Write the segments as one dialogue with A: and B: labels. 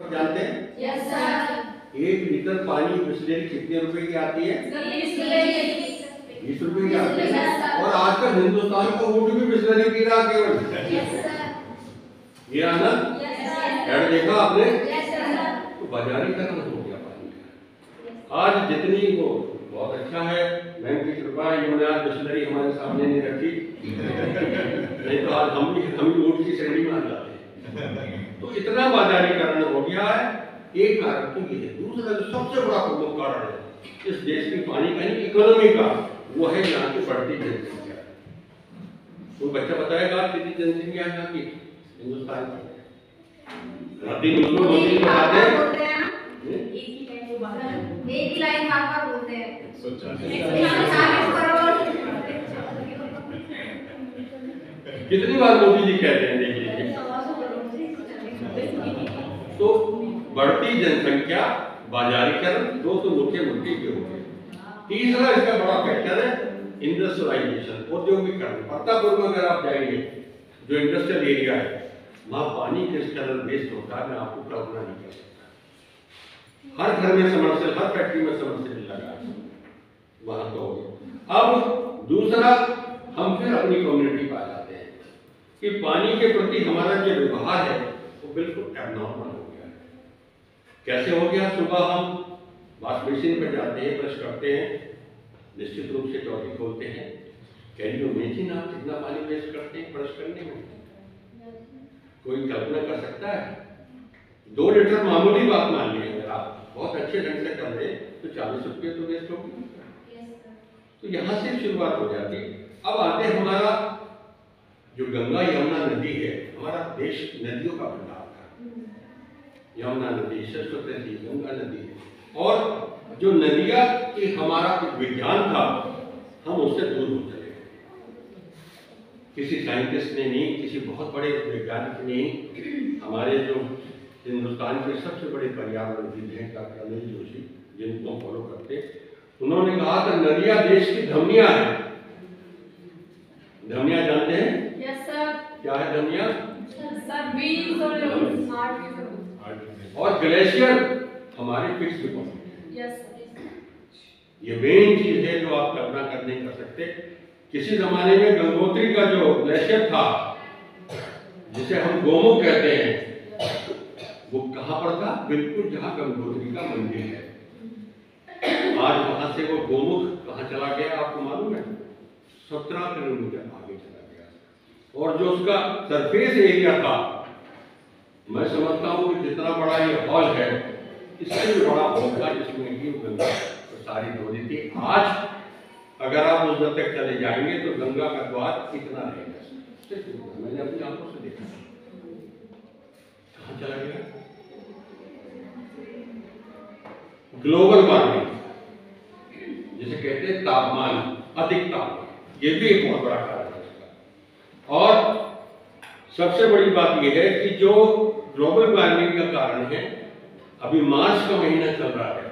A: जानते हैं?
B: Yes sir.
A: 1 litre पानी बिस्लेरी कितने रुपए की आती है? 20 रुपए की आती है। और आजकल हिंदुस्तान का ऊँट भी बिस्लेरी पी रहा केवल।
B: Yes sir.
A: ये आनंद ऐड देखा आपने? तो बाजारीकरण हो गया पानी का। आज जितनी वो बहुत अच्छा है, मैम की कृपा, इन्होंने आज बिस्लेरी हमारे सामने नहीं रखी, नहीं तो आज हम भी ऊँट की श्रेणी में आ जाते हैं। तो इतना बाजारीकरण हो गया है। एक कारण तो ये है। दूसरा जो सबसे बड़ा प्रमुख कारण है इस देश की पानी का नहीं, इकोनॉमी का, वो है यहाँ की बढ़ती जनसंख्या। कोई बच्चा बताएगा कितनी जनसंख्या है यहाँ की हिंदुस्तान की?
B: एक लाइन बार बोलते हैं।
A: कितनी बार मोदी जी कहते हैं, देख लीजिए। तो बढ़ती जनसंख्या, बाजारीकरण, दो तो मुख्य मुद्दे के हो गए। तीसरा इसका बड़ा फैक्टर है इंडस्ट्रियलाइजेशन, औद्योगिकरण। प्रतापपुर में अगर आप जाएंगे, जो इंडस्ट्रियल एरिया है, वहां पानी किस तरह वेस्ट होता है मैं आपको कल्पना नहीं कर सकता। हर घर में समरसेल, हर फैक्ट्री में समरसेल लगा है, वहां तो हो गया। अब दूसरा, हम फिर अपनी कम्युनिटी पर आ जाते हैं कि पानी के प्रति हमारा जो व्यवहार है वो बिल्कुल एबनॉर्मल हो गया है। कैसे हो गया? सुबह हम वॉश बेसिन पर जाते हैं, ब्रश करते हैं, निश्चित रूप से टॉयलेट खोलते हैं। कैन यू इमेजिन आप कितना पानी वेस्ट करते हैं ब्रश करने में? कोई कल्पना कर सकता है? 2 लीटर मामूली बात मान लीजिए, अगर आप बहुत अच्छे ढंग से कर रहे हैं तो 40 रुपये तो वेस्ट होगी। तो यहाँ से शुरुआत हो जाती है। अब आते हैं हमारा जो गंगा यमुना नदी है, हमारा देश नदियों का भंडार था। यमुना नदी, सरस्वती नदी, गंगा नदी, और जो नदियां की हमारा विज्ञान था, हम उससे दूर हो चले। किसी साइंटिस्ट ने नहीं, किसी बहुत बड़े वैज्ञानिक ने नहीं, हमारे जो हिंदुस्तान के सबसे बड़े पर्यावरणविद हैं डॉक्टर अनिल जोशी, जिनको फॉलो करते, उन्होंने कहा कि नदियां देश की धमनियां हैं। धमनियां जानते हैं?
B: Yes sir. क्या
A: है धमनियां? और ग्लेशियर हमारे फिक्स डिपॉजिट।
B: यस।
A: ये मेन चीज है जो आप कल्पना कर नहीं कर सकते। किसी जमाने में गंगोत्री का जो ग्लेशियर था, जिसे हम गोमुख कहते हैं, वो कहां पर था? बिल्कुल जहां गंगोत्री का मंदिर है। आज वहां से वो गोमुख कहां चला गया आपको मालूम है? 17 किलोमीटर आगे चला गया। और जो उसका सरफेस एरिया था, मैं समझता हूं कि जितना बड़ा ये हॉल है, इससे भी बड़ा हॉल था जिसमें कि गंगा सारी धोनी थी। आज अगर आप उस तक चले जाएंगे तो गंगा का द्वार इतना रहेगा। मैंने अपनी आंखों से देखा। कहां चला गया? ग्लोबल वार्मिंग जिसे कहते हैं, तापमान, अधिक तापमान, ये भी एक बहुत बड़ा कारण है इसका। और सबसे बड़ी बात यह है कि जो ग्लोबल वार्मिंग का कारण है, अभी मार्च का महीना चल रहा है।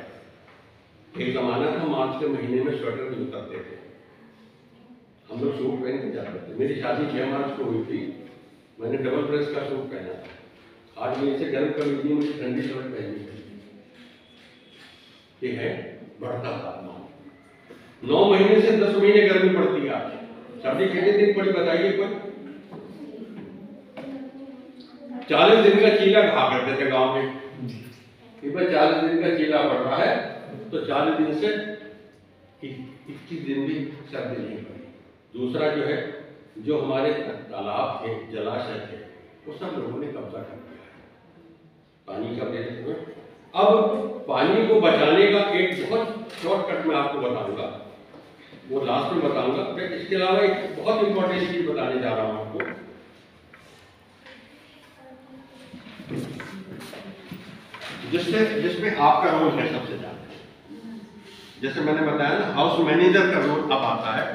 A: एक जमाना था मार्च के महीने में स्वेटर नहीं उतरते थे, हम लोग सूट पहन के जाते थे। मेरी शादी 6 मार्च को हुई थी, मैंने डबल प्रेस का सूट पहना था। आज मैं इसे गर्म कर लीजिए, मुझे ठंडी शर्ट पहननी है। ये है बढ़ता तापमान। 9 महीने से 10 महीने गर्मी पड़ती है। आज सर्दी कितने दिन पड़ी बताइए? कोई 40 दिन का चीला कहा करते थे गांव में कि भाई 40 दिन का चीला पड़ रहा है, तो 40 दिन से 21 दिन भी सर्दी नहीं पड़ी। दूसरा जो है, जो हमारे तालाब थे, जलाशय थे, वो सब लोगों ने कब्जा कर लिया है। पानी का देते हुए अब पानी को बचाने का एक बहुत शॉर्टकट मैं आपको बताऊंगा, वो लास्ट में बताऊंगा। मैं इसके अलावा एक बहुत इंपॉर्टेंट चीज बताने जा रहा हूं आपको। जिसमें आपका रोल है सबसे ज्यादा। जैसे मैंने बताया ना, हाउस मैनेजर का रोल अब आता है।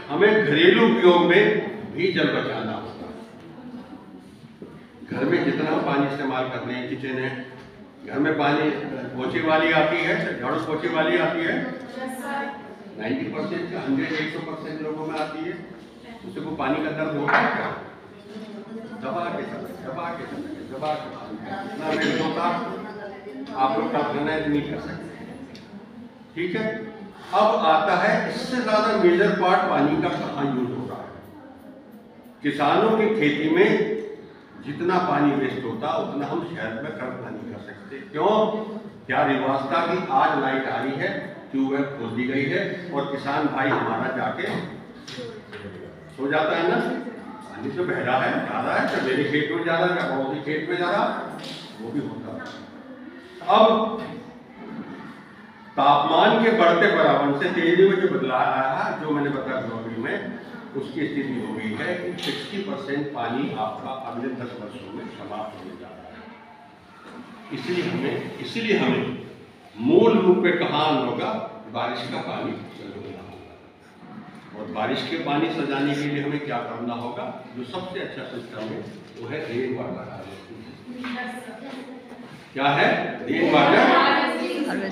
A: हमें घरेलू उपयोग में भी जल बचाना होगा। घर में जितना पानी इस्तेमाल करते हैं, किचन है, घर में पानी पोछे वाली आती है, झाड़ू पोछे वाली आती है, 90% से 100% लोगों में आती है। उससे को पानी का दर्द होता है क्या? दबा के समय दबा के पानी का जितना वेट होता आप लोग कल्पना नहीं कर सकते। ठीक है, अब आता है इससे ज्यादा मेजर पार्ट पानी का कहाँ यूज हो रहा है। किसानों की खेती में जितना पानी वेस्ट होता उतना हम शहर में कल्पना नहीं कर सकते। क्यों? क्या रिवाज था कि आज लाइट आ रही है, ट्यूबवेल खोल दी गई है और किसान भाई हमारा जाके सो जाता है ना, पानी तो बह रहा है, जा रहा है, तो मेरे खेत में जा रहा है, क्या पड़ोसी खेत में जा रहा, वो भी होता। अब तापमान के बढ़ते बराबर से तेजी में जो बदलाव आया है, जो मैंने बताया ग्लोबल में, उसकी स्थिति हो गई है कि 60% पानी आपका अगले 10 वर्षों में समाप्त होने जा रहा है। इसलिए हमें मूल रूप में कहाँ आना होगा, बारिश का पानी सजाना होगा। और बारिश के पानी सजाने के लिए हमें क्या करना होगा, जो सबसे अच्छा सिस्टम है वो है रेन वाटर हार्वेस्टिंग। क्या है? Rain water.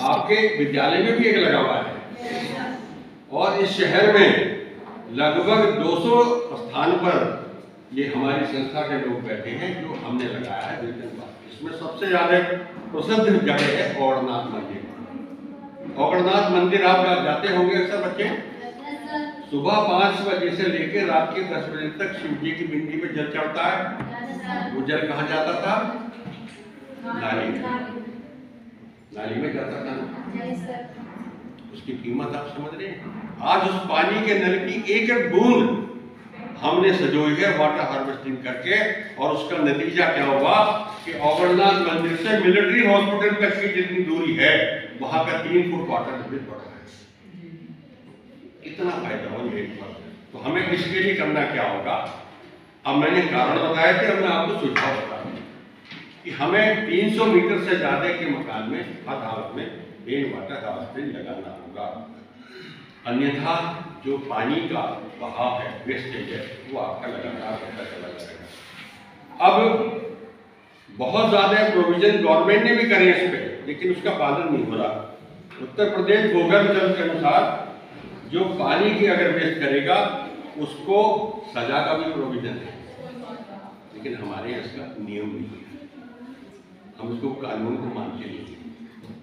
A: आपके विद्यालय में भी एक लगा हुआ है और इस शहर में लगभग 200 स्थान पर ये हमारी संस्था के लोग बैठे हैं जो हमने लगाया है। इसमें सबसे ज्यादा प्रसिद्ध जगह है औरनाथ मंदिर। औरनाथ मंदिर आप जाते होंगे अक्सर बच्चे। सुबह 5 बजे से लेकर रात के 10 बजे तक शिव जी की पिंडी पे जल चढ़ता है। वो जल कहाँ जाता था? नाली में जाता था ना। उसकी कीमत आप समझ रहे हैं? आज उस पानी के नल की एक एक बूंद हमने सजोई है वाटर हार्वेस्टिंग करके, और उसका नतीजा क्या हुआ कि औरनाथ मंदिर से मिलिट्री हॉस्पिटल तक की जितनी दूरी है वहां का 3 फुट वाटर लेवल बढ़ा है। इतना फायदा हो ये पर। तो हमें इसके लिए करना क्या होगा? अब मैंने कारण बताए थे, अब मैं आपको सुझाव बता दूं कि हमें 300 मीटर से ज्यादा के मकान में हर हालत में रेन वाटर हार्वेस्टिंग लगाना होगा। अन्यथा जो पानी का बहाव है, वेस्टेज है, वो आपका लगातार बढ़ता चला जाएगा। अब बहुत ज्यादा प्रोविजन गवर्नमेंट ने भी करे इस पे, लेकिन उसका पालन नहीं हो रहा। उत्तर प्रदेश भूगर्भ जल के अनुसार जो पानी की अगर वेस्ट करेगा उसको सजा का भी प्रोविजन है, लेकिन हमारे यहाँ इसका नियम नहीं है। हम इसको कानून को मानते नहीं,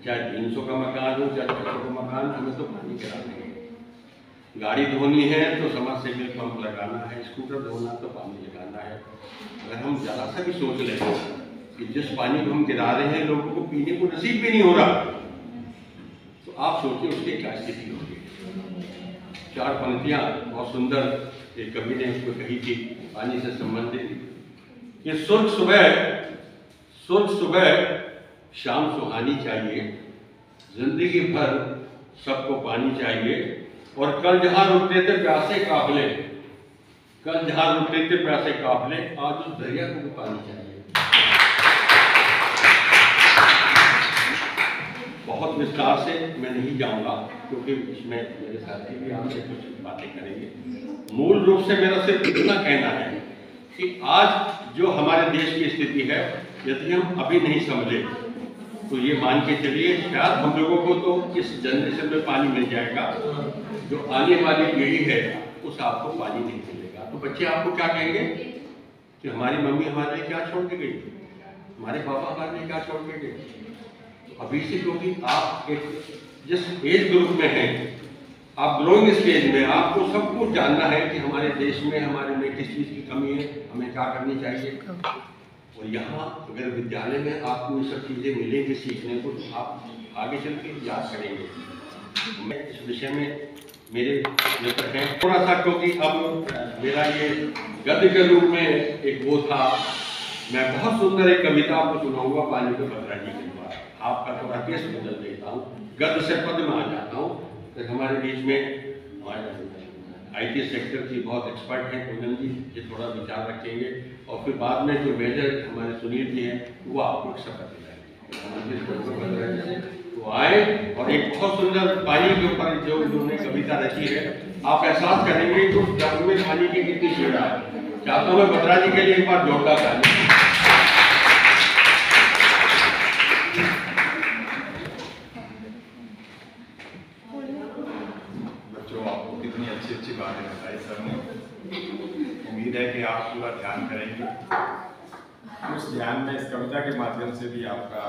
A: चाहे 300 का मकान हो चाहे 600 का मकान, हमें तो पानी करा देंगे। गाड़ी धोनी है तो समरसेबल पंप लगाना है, स्कूटर धोना तो पानी लगाना है। अगर हम जरा सा भी सोच लें कि जिस पानी को हम गिरा रहे हैं लोगों को पीने को नसीब भी नहीं हो रहा, तो आप सोचिए उसकी क्या स्थिति होगी। 4 पंक्तियां बहुत सुंदर एक कवि ने उसको कही थी पानी से संबंधित कि सुर्ख सुबह शाम सुहानी चाहिए, जिंदगी भर सबको पानी चाहिए, और कल जहां रुकते थे प्यासे काफले, आज उस दरिया को भी पानी चाहिए। बहुत विस्तार से मैं नहीं जाऊंगा क्योंकि इसमें मेरे साथी भी आपसे कुछ बातें करेंगे। मूल रूप से मेरा सिर्फ इतना कहना है कि आज जो हमारे देश की स्थिति है, यदि हम अभी नहीं समझे तो ये मान के चलिए शायद हम लोगों को तो इस जनरेशन में पानी मिल जाएगा, जो आने वाली पीढ़ी है उस आपको पानी नहीं मिलेगा। तो बच्चे आपको क्या कहेंगे कि हमारी मम्मी हमारे लिए क्या छोड़ के गई, हमारे पापा हमारे लिए क्या छोड़ के गए। तो अभी से, क्योंकि आप एक जिस एज ग्रुप में हैं, आप ग्रोइंग स्टेज में, आपको सब कुछ जानना है कि हमारे देश में हमारे में किस चीज़ की कमी है, हमें क्या करनी चाहिए। और यहाँ अगर विद्यालय में आपको ये सब चीज़ें मिलेंगी सीखने को, तो आप आगे चल के याद करेंगे। मैं इस विषय में मेरे मित्र हैं थोड़ा सा, क्योंकि अब मेरा ये गद्य के रूप में एक वो था, मैं बहुत सुंदर एक कविता आपको सुनाऊंगा पानी के बत्रा जी के द्वारा। आपका थोड़ा केस बदल देता हूँ, गद्य से पद में आ जाता हूँ। तो हमारे बीच में हमारे IT सेक्टर की बहुत एक्सपर्ट हैं पूनम जी, ये थोड़ा विचार रखेंगे, और फिर बाद में जो मेजर हमारे सुनील जी हैं वो आपको शपथ दिलाएंगे। तो आए और एक बहुत सुंदर पानी के ऊपर जो उन्होंने कविता रची है, आप एहसास करेंगे कि उस जग में पानी की कितनी सेवा है। चाहता हूँ मैं बत्रा जी के लिए एक बार जोरदार ताली।
C: बच्चों, आपको कितनी अच्छी अच्छी बातें बताई सर ने। उम्मीद है कि आप पूरा ध्यान करेंगे। उस ध्यान में से भी आपका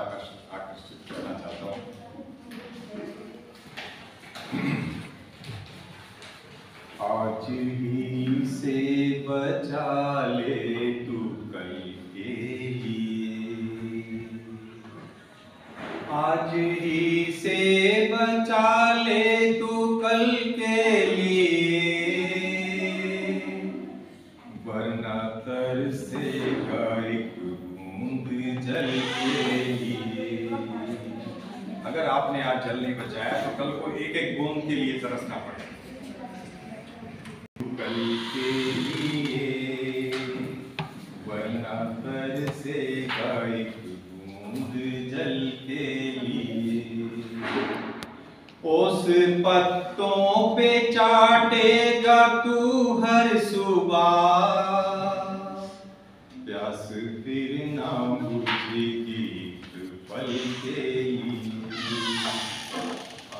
C: आकर्षित करना चाहता हूँ। आज ही से बचा ले तू कल के लिए, आज ही से बचा ले तू कल के लिए, वरना तरसेगा एक बूंद जल के लिए। अगर आपने आज जल नहीं बचाया तो कल को एक एक बूंद के लिए तरसना पड़ेगा। कल के लिए वरना तरसेगा एक बूंद जल के लिए, उस पत्तों पे चाटेगा तू हर सुबह, प्यास फिर ना बुझेगी पल के लिए।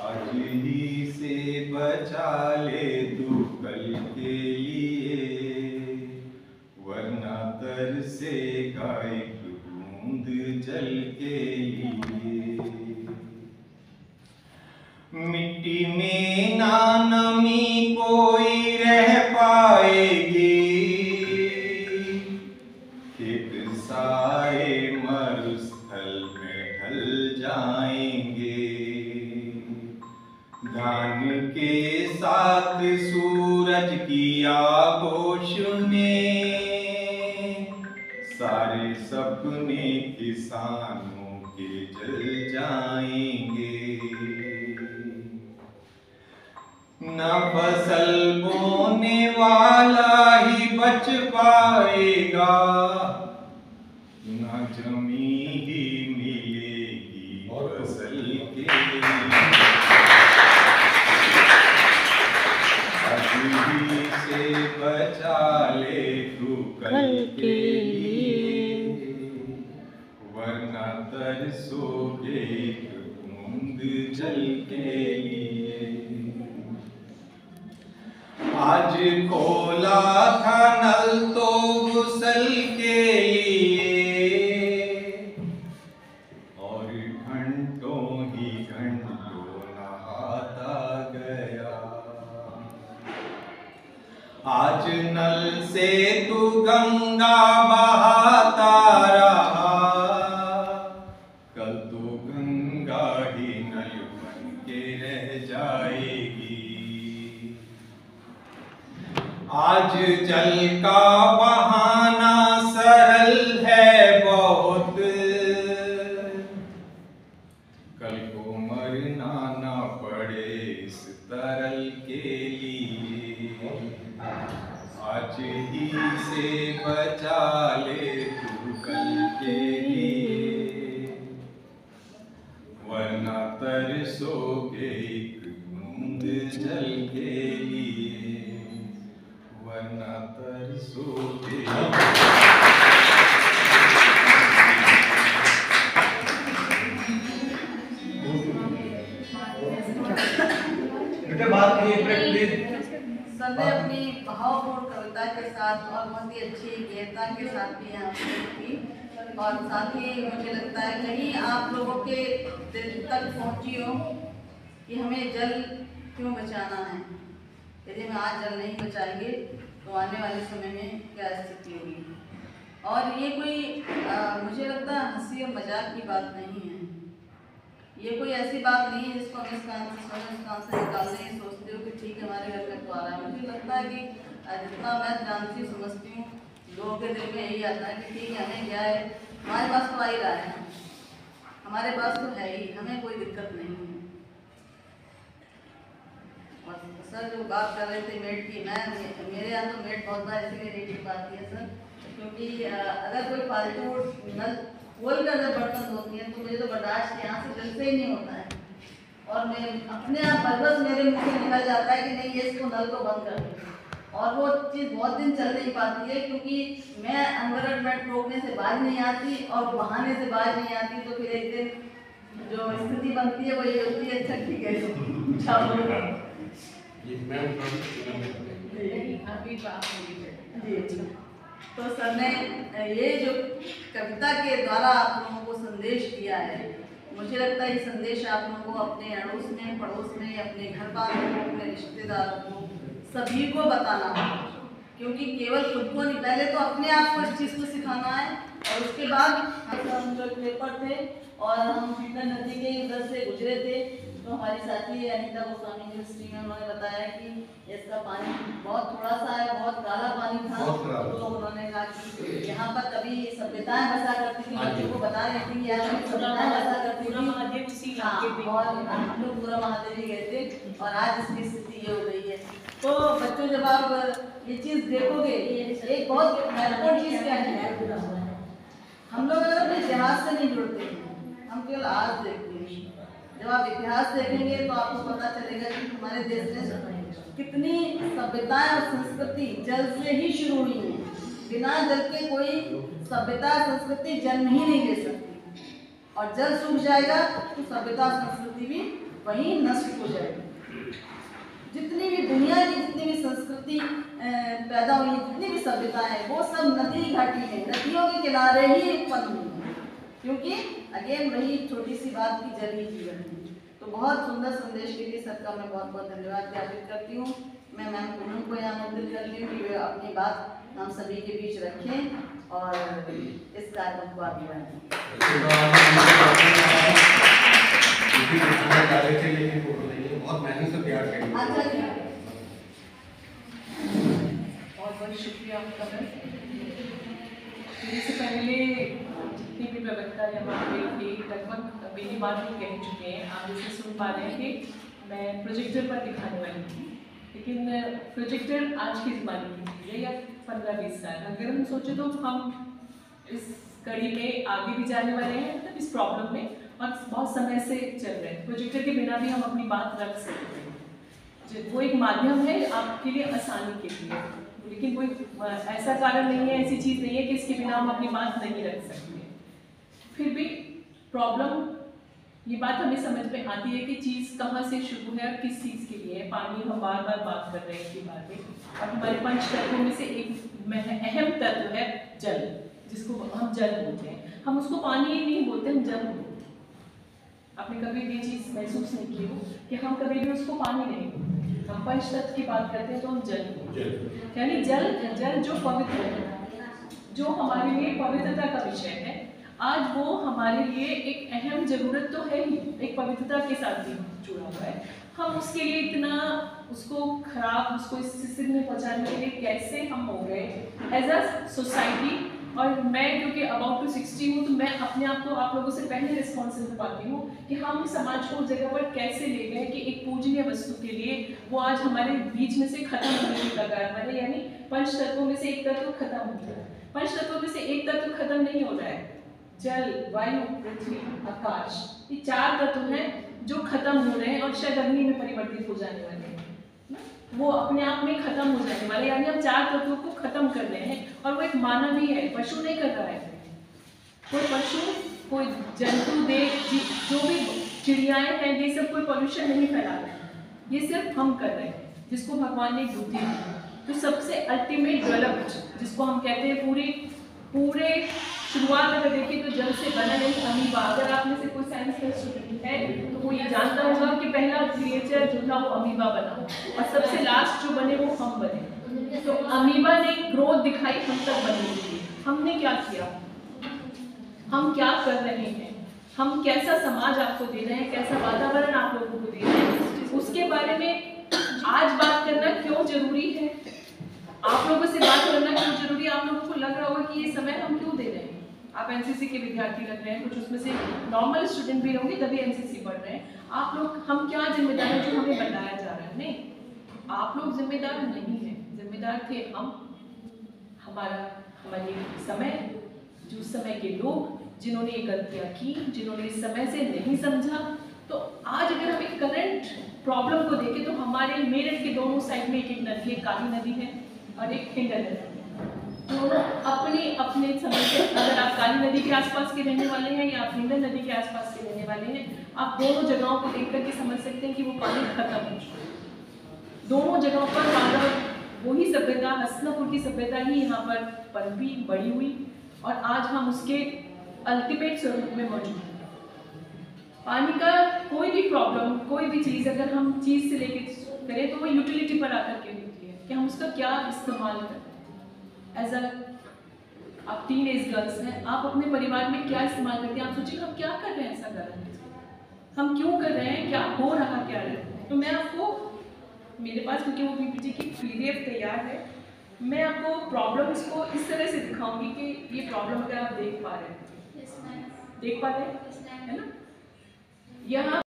C: आज ही से बचा ले तू कल के लिए, वरना तरसेगा एक बूंद जल के लिए। मिट्टी में ना नमी कोई रह पाएगी, खेत सारे मरुस्थल में ढल जाएंगे, धान के साथ सूरज की आगोश में सारे सपने किसानों के जल जाएंगे। न फसल बोने वाला ही बच पाएगा, न जमी ही मिलेगी फसल के लिए। आज ही से बचा ले तू कल के लिए, वरना तरसोगे एक बूंद जल के लिए। आज खोला था नल तो गुसल के लिए, और घंटों ही घंटों नहाता गया। आज नल से तू गंगा बहाता रहा, कल तो गंगा ही नल बन के रह जाएगी। आज जल का बहाना सरल है बहुत, कल को मरना ना पड़े इस तरल के लिए। आज ही से बचा ले तू कल के लिए, वरना तरसोगे एक बूंद जल के लिए, वरना तरसोगे।
D: सबने अपनी भावपूर्ण कविता के साथ और बहुत ही अच्छी गहरता के साथ भी यहाँ की, और साथ ही मुझे लगता है कहीं आप लोगों के दिल तक पहुँची हो कि हमें जल क्यों बचाना है। यदि हम आज जल नहीं बचाएंगे तो आने वाले समय में क्या स्थिति होगी। और ये कोई मुझे लगता है हंसी और मजाक की बात नहीं है। ये कोई ऐसी बात नहीं है जिसको हम इस कान से सुने इस कान से निकालने ही सोचते हो कि ठीक है हमारे घर में तो आ रहा है। मुझे लगता है कि जितना मैं जानती समझती हूँ लोगों के दिल में यही आता है कि ठीक है हमें क्या है, हमारे पास तो आ ही रहा है, हमारे पास तो है ही, हमें कोई दिक्कत नहीं है। और सर जो बात कर रहे थे मेट की, मैं मेरे यहाँ तो मेट बहुत बार इसीलिए नहीं टिक पाती है सर, क्योंकि अगर कोई फालतू नल खोल कर जब बर्तन धोती है तो मुझे तो बर्दाश्त यहाँ से दिल से ही नहीं होता है, और मैं अपने आप बरबस मेरे मुँह से निकल जाता है कि नहीं ये इसको नल को बंद कर दो। और वो चीज़ बहुत दिन चल नहीं पाती है क्योंकि मैं एनवायरनमेंट रोकने से बाज नहीं आती और बहाने से बाज नहीं आती, तो फिर एक दिन जो स्थिति बनती है वो ये होती है अच्छा ठीक है जी। तो सर ने ये जो कविता के द्वारा आप लोगों को संदेश दिया है, मुझे लगता है ये संदेश आप लोगों को अपने अड़ोस में, पड़ोस में, अपने घर वालों को, अपने रिश्तेदारों को, सभी को बताना है। क्योंकि केवल खुद को नहीं, पहले तो अपने आप को इस चीज़ को सिखाना है और उसके बाद हम जो पेपर थे और हम पीटर नदी के उधर से गुजरे थे, तो हमारी साथी अनीता गोस्वामी यूनिवर्सिटी में उन्होंने बताया कि इसका पानी बहुत थोड़ा सा है, बहुत काला पानी था। तो उन्होंने कहा कि यहाँ पर कभी सभ्यताएं बसा करती थी, बच्चों को बता रही थी यहाँ सभ्यताएं बसा करती थी। और हम लोग पूरा महादेव ही गए थे और आज इसकी स्थिति ये हो गई है। तो बच्चों जब आप ये चीज़ देखोगे, एक बहुत महत्वपूर्ण चीज़ क्या है, हम लोग अगर अपने इतिहास से नहीं जुड़ते हैं, हम केवल आज देखते हैं। जब आप इतिहास देखेंगे तो आपको पता चलेगा कि हमारे देश में कितनी सभ्यताएं और संस्कृति जल से ही शुरू हुई है। बिना जल के कोई सभ्यता संस्कृति जन्म ही नहीं ले सकती, और जल सूख जाएगा तो सभ्यता संस्कृति भी वहीं नष्ट हो जाएगी। जितनी भी दुनिया की जितनी भी संस्कृति पैदा हुई, जितनी भी सभ्यता है, वो सब नदी घाटी में, नदियों के किनारे ही उत्पन्न हुई है। क्योंकि अगेन वही छोटी सी बात की जल ही जीवन है। तो बहुत सुंदर संदेश के लिए सबका मैं बहुत बहुत धन्यवाद ज्ञापित करती हूँ। मैं मैम पूनम को यहाँ आमंत्रित करती हूँ कि वे अपनी बात हम सभी के बीच रखें और इस कार्यक्रम को आगे बढ़ाएं।
E: बहुत मेहनत से तैयार करेंगे।
F: बहुत बहुत शुक्रिया आपका मैम। इससे पहले जितनी भी व्यवस्था यहाँ पे थी लगभग मेरी बात भी कह चुके हैं, आप इसे सुन पा रहे हैं कि मैं प्रोजेक्टर पर दिखाने वाली थी, लेकिन प्रोजेक्टर आज के ज़माने की चीज़ है या 15-20 साल। अगर हम सोचें तो हम इस कड़ी में आगे भी जाने वाले हैं, मतलब इस प्रॉब्लम में, और बहुत समय से चल रहे हैं। प्रोजेक्टर के बिना भी हम अपनी बात रख सकते हैं, वो एक माध्यम है आपके लिए आसानी के लिए, लेकिन कोई ऐसा कारण नहीं है, ऐसी चीज़ नहीं है कि इसके बिना हम अपनी बात नहीं रख सकते। फिर भी प्रॉब्लम, ये बात हमें समझ में आती है कि चीज़ कहाँ से शुरू है और किस चीज़ के लिए है। पानी, हम बार बार बात कर रहे हैं इसके बारे में, और हमारे 5 तत्वों में से एक अहम तत्व है जल, जिसको हम जल बोलते हैं। हम उसको पानी ही नहीं बोलते, हम जल बोलते हैं। आपने कभी भी चीज़ महसूस नहीं की हो कि हम कभी भी उसको पानी नहीं बोलते, हम 5 तत्व की बात करते हैं तो हम जल बोलते हैं। यानी जल जो पवित्र है, जो हमारे लिए पवित्रता का विषय है, आज वो हमारे लिए एक अहम ज़रूरत तो है ही, एक पवित्रता के साथ भी जुड़ा हुआ है। हम उसके लिए इतना उसको खराब, उसको इस स्थिति में पहुंचाने के लिए कैसे हम हो गए एज अ सोसाइटी। और मैं क्योंकि अबाउट टू 60 हूँ, तो मैं अपने आप को आप लोगों से पहले रिस्पॉन्सिबल पाती हूँ कि हम समाज को उस जगह पर कैसे ले गए कि एक पूजनीय वस्तु के लिए वो आज हमारे बीच में से खत्म होने की कगार पर है। यानी 5 तत्वों में से एक तत्व खत्म हो गया है। 5 तत्वों में से एक तत्व खत्म नहीं हो रहा है, जल, वायु, पृथ्वी, आकाश, ये 4 तत्व हैं जो खत्म हो रहे हैं और शायद अग्नि में परिवर्तित हो जाने वाले हैं। वो अपने आप में खत्म हो जाने वाले, यानी हम 4 तत्वों को खत्म कर रहे हैं। और वो एक मानव ही है, पशु नहीं कर रहा है। कोई पशु, कोई जंतु, जो भी चिड़ियाएं हैं, ये सब कोई पॉल्यूशन नहीं फैला रहे हैं, ये सिर्फ हम कर रहे हैं, जिसको भगवान ने बुद्धि दी। तो सबसे अल्टीमेट डेवलप्ड, जिसको हम कहते हैं, पूरे शुरुआत अगर देखिए तो जल से बना नहीं अमीबा। अगर आप में से कोई साइंस का स्टूडेंट है तो वो ये जानता होगा कि पहला क्रिएचर जो था वो अमीबा बना, और सबसे लास्ट जो बने वो हम बने। तो अमीबा ने ग्रोथ दिखाई हम तक बनने के लिए। हमने क्या किया, हम क्या कर रहे हैं, हम कैसा समाज आपको दे रहे हैं, कैसा वातावरण आप लोगों को दे रहे हैं, उसके बारे में आज बात करना क्यों जरूरी है, आप लोगों से बात करना क्यों जरूरी है। आप लोगों को लग रहा होगा कि ये समय हम क्यों दे रहे हैं। आप एनसीसी के विद्यार्थी लग रहे हैं, कुछ उसमें से नॉर्मल स्टूडेंट भी होंगे तभी एनसीसी पढ़ रहे हैं। आप लोग, हम क्या जिम्मेदार हैं जो हमें बताया जा रहा है? नहीं, आप लोग जिम्मेदार नहीं हैं, जिम्मेदार थे हम, हमारे समय, जो समय के लोग जिन्होंने ये गलतियाँ की, जिन्होंने इस समय से नहीं समझा। तो आज अगर हम एक करंट प्रॉब्लम को देखें तो हमारे मेरठ के दोनों साइड में एक नदी है, काली नदी है और एक हिंडन नदी। दोनों अपने समय से, अगर आप काली नदी के आसपास के रहने वाले हैं या आप हिंडन नदी के आसपास के रहने वाले हैं, आप दोनों जगहों को देख करके समझ सकते हैं कि वो पानी खत्म हो चुका है। दोनों जगहों पर वही सभ्यता, हसनापुर की सभ्यता ही यहाँ पर पनपी, बड़ी हुई और आज हम उसके अल्टीमेट स्वरूप में मौजूद हैं। पानी का कोई भी प्रॉब्लम, कोई भी चीज़ अगर हम चीज़ से लेके करें तो वो यूटिलिटी पर आकर के होती है कि हम उसका क्या इस्तेमाल करें। एज अ आप टीन एज गर्ल्स हैं, आप अपने परिवार में क्या इस्तेमाल करते हैं, आप सोचिए हम क्या कर रहे हैं, ऐसा कर रहे हैं, हम क्यों कर रहे हैं, क्या हो रहा क्या है। तो मैं आपको, मेरे पास क्योंकि वो पीपीटी की PDF तैयार है, मैं आपको प्रॉब्लम्स को इस तरह से दिखाऊंगी कि ये प्रॉब्लम अगर आप देख पा रहे हैं, देख पा रहे हैं, है ना। यहाँ